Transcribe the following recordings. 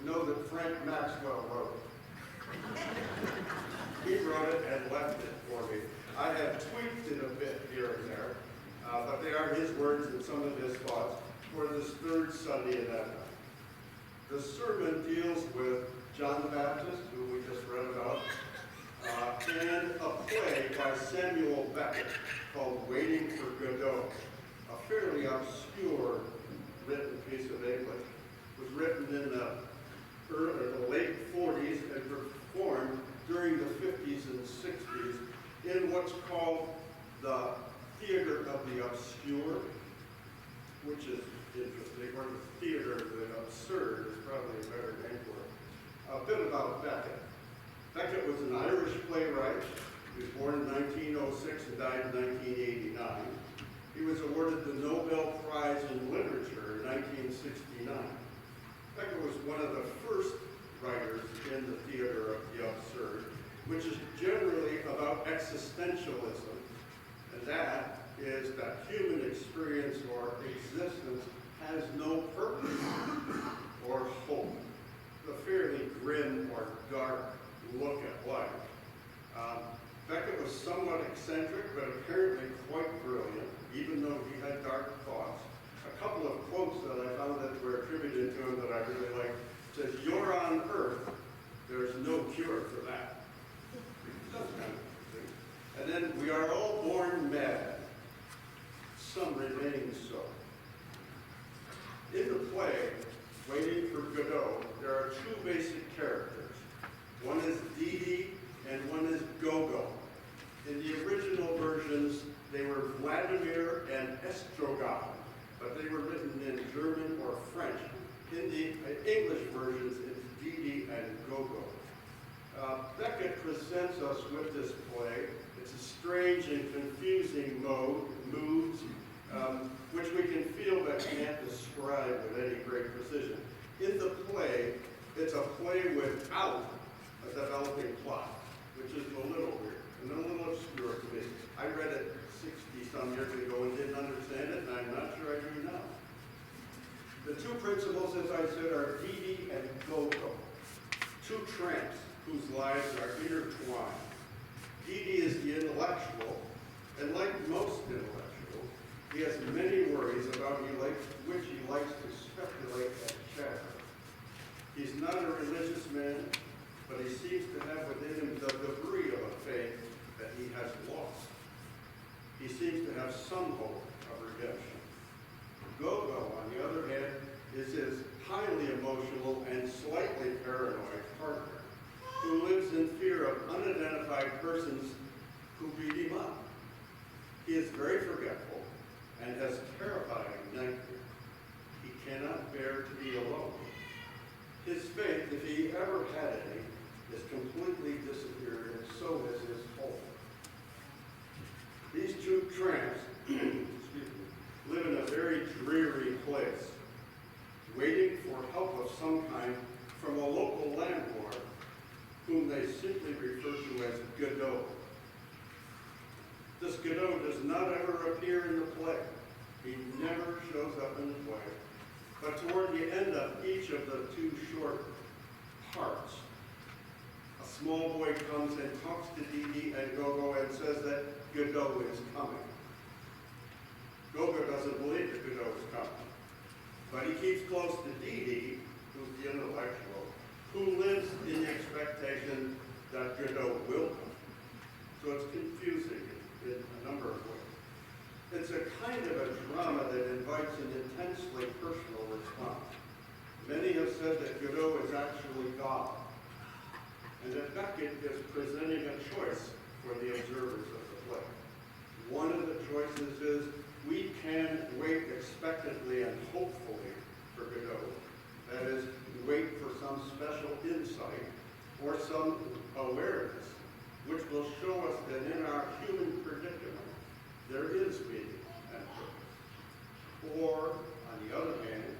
know that Frank Maxwell wrote it. He wrote it and left it for me. I have tweaked it a bit here and there, but they are his words and some of his thoughts for this third Sunday in Advent. The sermon deals with John the Baptist, who we just read about, and a play by Samuel Beckett called Waiting for Godot, a fairly obscure written piece of English. It was written in the late 40s and performed during the 50s and 60s in what's called the theater of the obscure, which is interesting, or the theater of the absurd is probably a better name for it. A bit about Beckett. Beckett was an Irish playwright. He was born in 1906 and died in 1989. He was awarded the Nobel Prize in Literature in 1969. Beckett was one of the first writers in the theater of the absurd, which is generally about existentialism, and that is that human experience or existence has no purpose or hope. A fairly grim or dark look at life. Beckett was somewhat eccentric, but apparently quite brilliant, even though he had dark thoughts. A couple of quotes that I found that were attributed to him that I really like says, "You're on Earth, there's no cure for that." That's kind of interesting. And then, "We are all born mad, some remain so." In the play, Waiting for Godot, there are two basic characters. One is Dee Dee and one is Gogo. In the original versions, they were Vladimir and Estrogan, but they were written in German or French. In the English versions, it's Dee Dee and Gogo. Beckett presents us with this play. It's a strange and confusing moods, which we can feel but can't describe with any great precision. In the play, it's a play without a developing plot, which is a little weird and a little obscure to me. I read it 60-some years ago and didn't understand it, and I'm not sure I do now. The two principals, as I said, are Dee Dee and Gogo, two tramps whose lives are intertwined. Dee Dee is the intellectual, and like most intellectuals, he has many worries about which he likes to speculate and chatter. He's not a religious man, but he seems to have within him the debris of a faith that he has lost. He seems to have some hope of redemption. Gogo, on the other hand, is his highly emotional and slightly paranoid partner, who lives in fear of unidentified persons who beat him up. He is very forgetful and has terrifying nightmares. He cannot bear to be alone. His faith, if he ever had any, is completely disappeared, and so is his hope. These two tramps live in a very dreary place, waiting for help of some kind from a local landlord, whom they simply refer to as Godot. This Godot does not ever appear in the play. He never shows up in the play. But toward the end of each of the two short parts, a small boy comes and talks to Dee Dee and Gogo and says that Godot is coming. Gogo doesn't believe that Godot is coming, but he keeps close to Dee Dee, who's the intellectual, who lives in the expectation that Godot will come. So it's confusing in a number of ways. It's a kind of a drama that invites an intensely personal response. Many have said that Godot is actually God, and that Beckett is presenting a choice for the observers of the play. One of the choices is we can wait expectantly and hopefully for Godot. That is, wait for some special insight or some awareness which will show us that in our human predicament there is meaning and purpose. Or, on the other hand,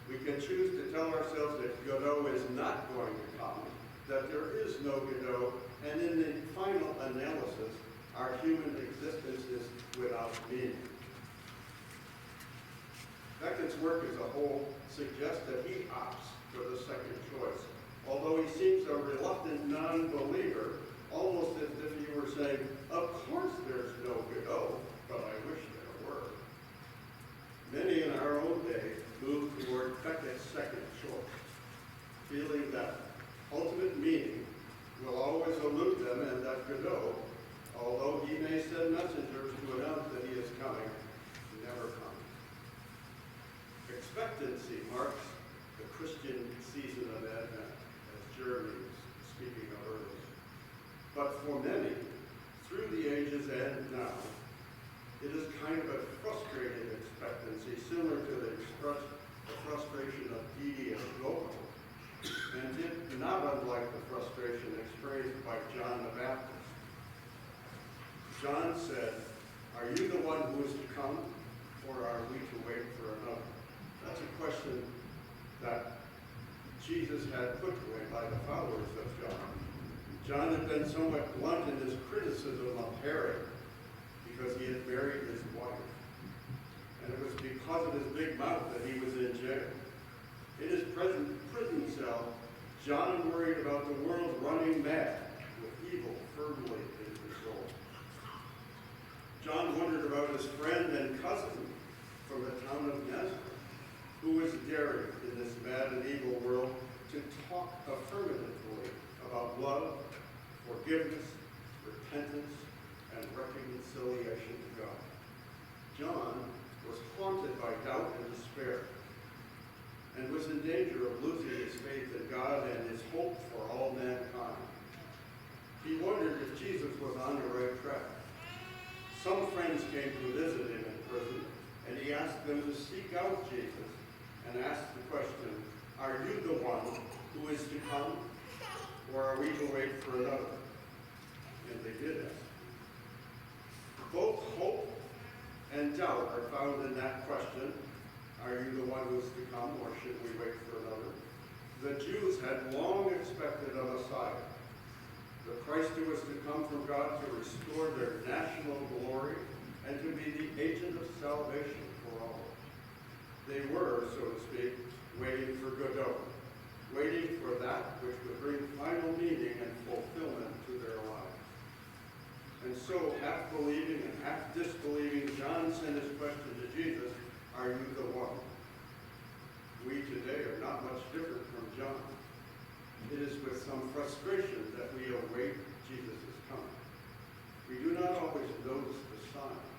we can choose to tell ourselves that Godot is not going to come, that there is no Godot, and in the final analysis, our human existence is without meaning. Beckett's work as a whole suggests that he opts for the second choice. Although he seems a reluctant non-believer, almost as if he were saying, of course there's no Godot, but I wish there were. Many in our own day move toward Beckett's second choice, feeling that ultimate meaning will always elude them and that Godot, although he may send messengers to announce that he is coming, never comes. Expectancy marks the Christian season of Advent, as Jeremy was speaking of earlier. But for many, through the ages and now, it is kind of a frustrating expectancy, similar to the frustration of Didi and Gogo, and not unlike the frustration experienced by John the Baptist. John said, "Are you the one who is to come, or are we to wait for another?" That's a question that Jesus had put to him by the followers of John. John had been somewhat blunt in his criticism of Herod because he had married his wife. And it was because of his big mouth that he was in jail. In his prison cell, John worried about the world running mad with evil firmly in control. John wondered about his friend and cousin from the town of Nazareth, who was daring in this mad and evil world to talk affirmatively about love, forgiveness, repentance, and reconciliation to God. John was haunted by doubt and despair, and was in danger of losing his faith in God and his hope for all mankind. He wondered if Jesus was on the right track. Some friends came to visit him in prison, and he asked them to seek out Jesus and ask the question, "Are you the one who is to come, or are we to wait for another?" And they did ask. Both hope and doubt are found in that question. Are you the one who is to come, or should we wait for another? The Jews had long expected a Messiah, the Christ who was to come from God to restore their national glory and to be the agent of salvation for all. They were, so to speak, waiting for Godot, waiting for that which would bring final meaning and fulfillment to their lives. And so, half believing and half disbelieving, John sent his question to Jesus, "Are you the one?" We today are not much different from John. It is with some frustration that we await Jesus' coming. We do not always notice the signs.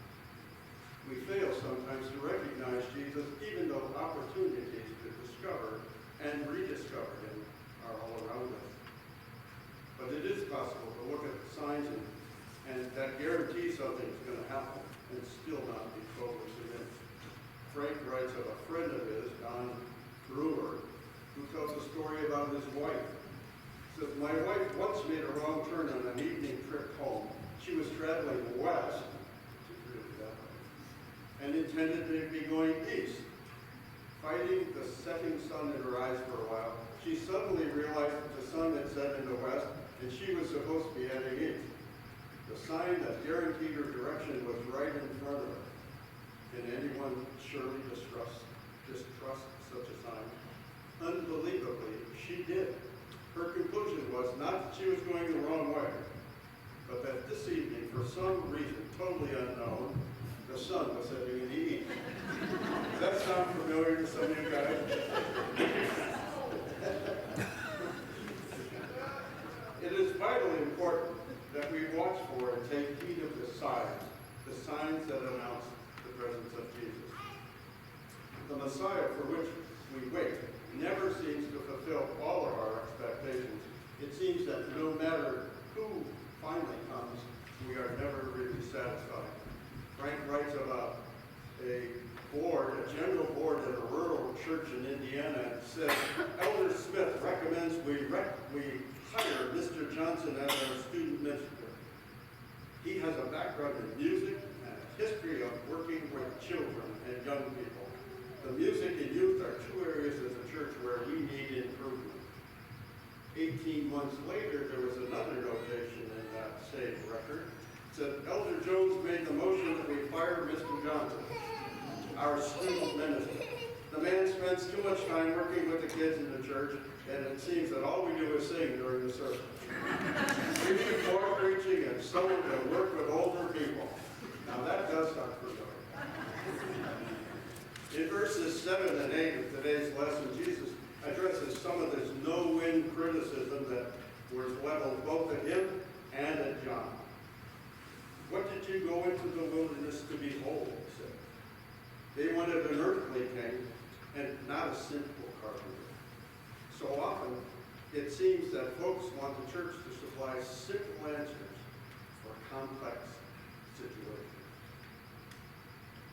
We fail sometimes to recognize Jesus, even though opportunities to discover and rediscover him are all around us. But it is possible to look at the signs and that guarantee something's going to happen and still not be totally convinced. Frank writes of a friend of his, Don Brewer, who tells a story about his wife. He says, "My wife once made a wrong turn on an evening trip home. She was traveling west, which is really that way, and intended to be going east. Fighting the setting sun in her eyes for a while, she suddenly realized that the sun had set in the west and she was supposed to be heading east. The sign that guaranteed her direction was right in front of her. Can anyone surely distrust such a sign? Unbelievably, she did. Her conclusion was not that she was going the wrong way, but that this evening, for some reason totally unknown, the sun was setting in the east." Does that sound familiar to some of you guys? It is vitally important that we watch for and take heed of the signs that announce the presence of Jesus. The Messiah for which we wait never seems to fulfill all of our expectations. It seems that no matter who finally comes, we are never really satisfied. Frank writes about a general board at a rural church in Indiana, and says, "Elder Smith recommends we hire Mr. Johnson as our student minister. He has a background in music and a history of working with children and young people. The music and youth are two areas of the church where we need improvement." 18 months later, there was another notation in that same record. It said, "Elder Jones made the motion that we fire Mr. Johnson, our student minister. The man spends too much time working with the kids in the church, and it seems that all we do is sing during the service. We need more preaching and someone to work with older people. Now that does sound familiar. In verses 7 and 8 of today's lesson, Jesus addresses some of this no-win criticism that was leveled both at him and at John. What did you go into the wilderness to behold? He said. They wanted an earthly king and not a simple carpenter. So often, it seems that folks want the church to supply simple answers for complex situations.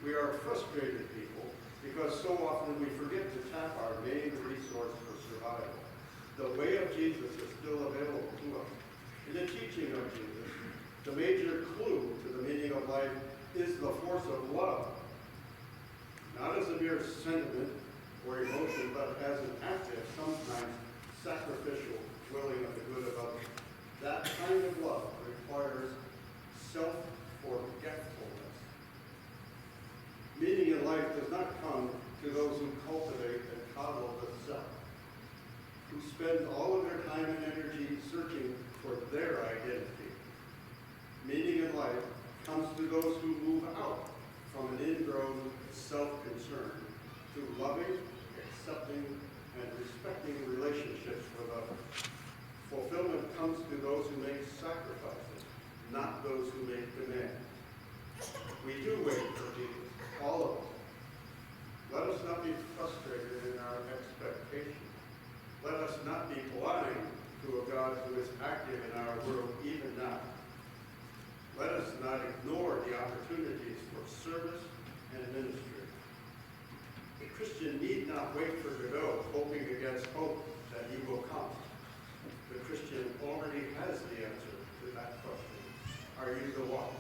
We are frustrated people because so often we forget to tap our main resource for survival. The way of Jesus is still available to us. In the teaching of Jesus, the major clue to the meaning of life is the force of love. Not as a mere sentiment or emotion, but as an active, sometimes sacrificial, willing of the good of others. That kind of love requires self-forgetfulness. Meaning in life does not come to those who cultivate and coddle the self, who spend all of their time and energy searching for their identity. Meaning in life comes to those who move out from an ingrown self-concern to loving, accepting, and respecting relationships with others. Fulfillment comes to those who make sacrifices, not those who make demands. We do wait for Jesus, all of us. Let us not be frustrated in our expectations. Let us not be blind to a God who is active in our world even now. Let us not ignore the opportunities for service and ministry. A Christian need not wait for Godot, hoping against hope that he will come. The Christian already has the answer to that question. Are you the one?